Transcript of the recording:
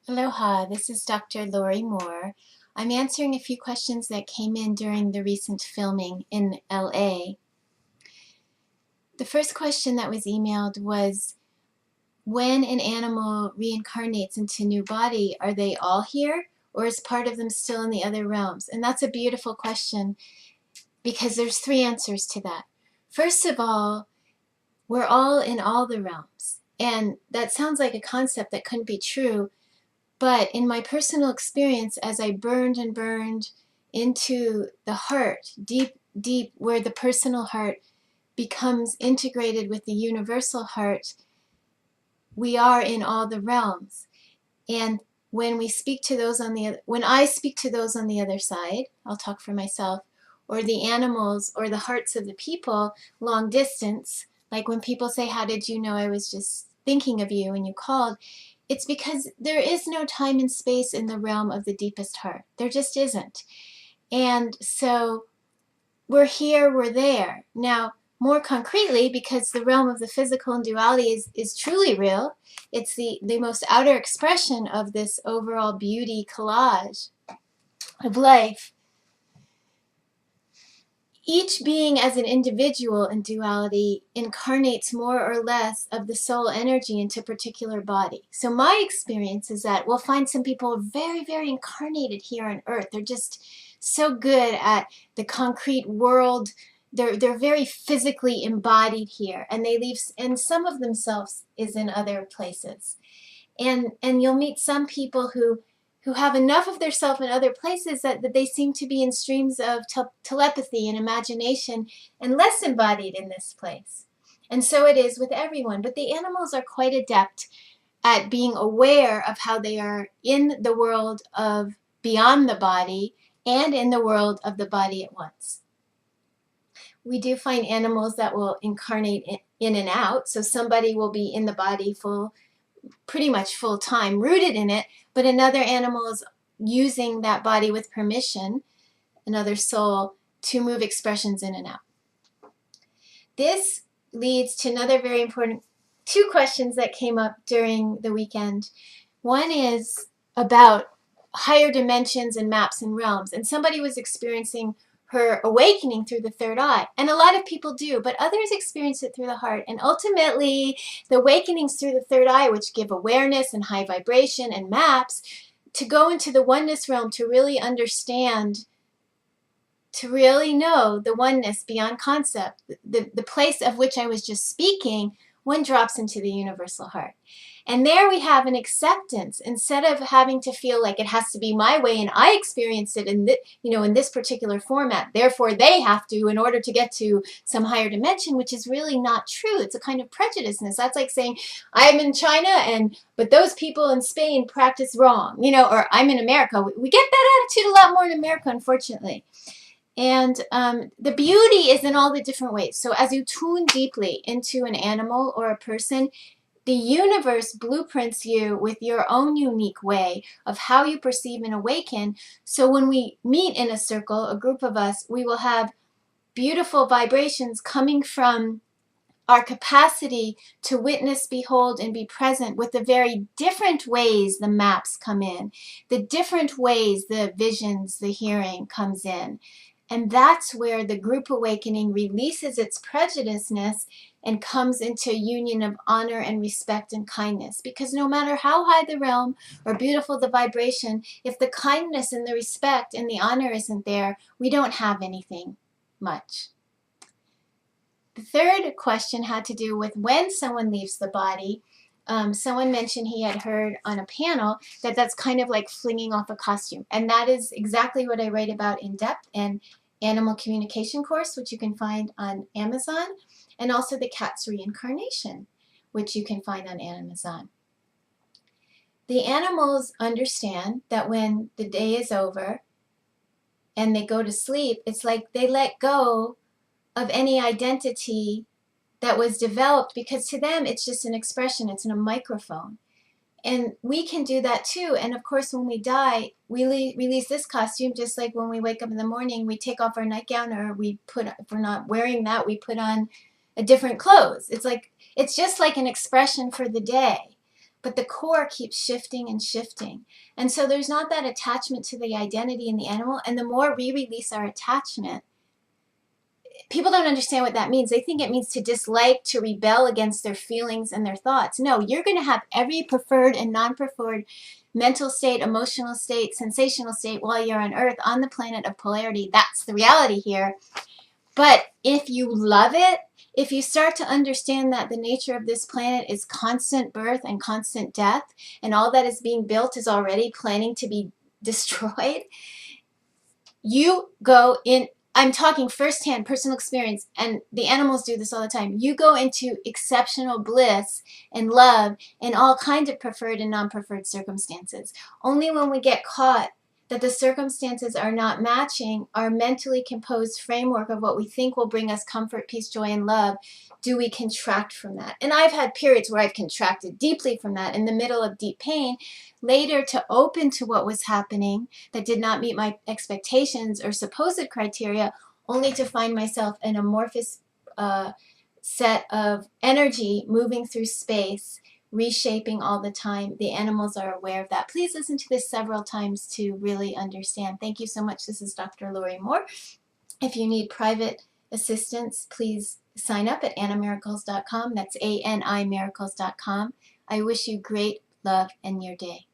Aloha, this is Dr. Laurie Moore. I'm answering a few questions that came in during the recent filming in LA. The first question that was emailed was, when an animal reincarnates into a new body, are they all here, or is part of them still in the other realms? And that's a beautiful question because there's three answers to that. First of all, we're all in all the realms. And that sounds like a concept that couldn't be true. But in my personal experience, as I burned and burned into the heart, deep, deep, where the personal heart becomes integrated with the universal heart, we are in all the realms. And when we speak to those on the other, when I speak to those on the other side, I'll talk for myself, or the animals, or the hearts of the people, long distance, like when people say, "How did you know I was just thinking of you and you called?" It's because there is no time and space in the realm of the deepest heart. There just isn't. And so we're here, we're there. Now, more concretely, because the realm of the physical and duality is truly real, it's the most outer expression of this overall beauty collage of life. Each being as an individual in duality incarnates more or less of the soul energy into a particular body. So my experience is that we'll find some people very, very incarnated here on earth. They're just so good at the concrete world. They're very physically embodied here, and they leave, and some of themselves is in other places. And you'll meet some people who have enough of their self in other places that they seem to be in streams of telepathy and imagination and less embodied in this place. And so it is with everyone. But the animals are quite adept at being aware of how they are in the world of beyond the body and in the world of the body at once. We do find animals that will incarnate in and out. So somebody will be in the body pretty much full time, rooted in it, but another animal is using that body with permission, another soul, to move expressions in and out. This leads to another very important two questions that came up during the weekend. One is about higher dimensions and maps and realms, and somebody was experiencing her awakening through the third eye. And a lot of people do, but others experience it through the heart. And ultimately, the awakenings through the third eye, which give awareness and high vibration and maps, to go into the oneness realm, to really understand, to really know the oneness beyond concept, the place of which I was just speaking, one drops into the universal heart. And there we have an acceptance. Instead of having to feel like it has to be my way and I experience it in this particular format, therefore they have to in order to get to some higher dimension, which is really not true. It's a kind of prejudiceness. That's like saying, I'm in China, but those people in Spain practice wrong, or I'm in America. We get that attitude a lot more in America, unfortunately. And the beauty is in all the different ways. So as you tune deeply into an animal or a person, the universe blueprints you with your own unique way of how you perceive and awaken. So when we meet in a circle, a group of us, we will have beautiful vibrations coming from our capacity to witness, behold, and be present with the very different ways the maps come in, the different ways the visions, the hearing comes in. And that's where the group awakening releases its prejudiceness and comes into a union of honor and respect and kindness. Because no matter how high the realm or beautiful the vibration, if the kindness and the respect and the honor isn't there, we don't have anything much. The third question had to do with when someone leaves the body. Someone mentioned he had heard on a panel that that's kind of like flinging off a costume. And that is exactly what I write about in depth in Animal Communication course, which you can find on Amazon, and also the Cat's Reincarnation, which you can find on Amazon. The animals understand that when the day is over and they go to sleep, it's like they let go of any identity that was developed, because to them it's just an expression, it's in a microphone. And we can do that too. And of course, when we die, we release this costume, just like when we wake up in the morning, we take off our nightgown, or if we're not wearing that, we put on a different clothes. It's just like an expression for the day. but the core keeps shifting and shifting. And so there's not that attachment to the identity in the animal. And the more we release our attachment, people don't understand what that means. They think it means to dislike, to rebel against their feelings and their thoughts. No, you're going to have every preferred and non-preferred mental state, emotional state, sensational state while you're on Earth, on the planet of polarity. That's the reality here. But if you love it, if you start to understand that the nature of this planet is constant birth and constant death, and all that is being built is already planning to be destroyed, you go in. I'm talking firsthand personal experience, and the animals do this all the time. You go into exceptional bliss and love in all kinds of preferred and non-preferred circumstances. Only when we get caught that the circumstances are not matching our mentally composed framework of what we think will bring us comfort, peace, joy, and love, do we contract from that. And I've had periods where I've contracted deeply from that in the middle of deep pain, later to open to what was happening that did not meet my expectations or supposed criteria, only to find myself an amorphous set of energy moving through space, reshaping all the time. The animals are aware of that. Please listen to this several times to really understand. Thank you so much. This is Dr. Laurie Moore. If you need private assistance, please sign up at animiracles.com. That's ANImiracles.com. I wish you great love in your day.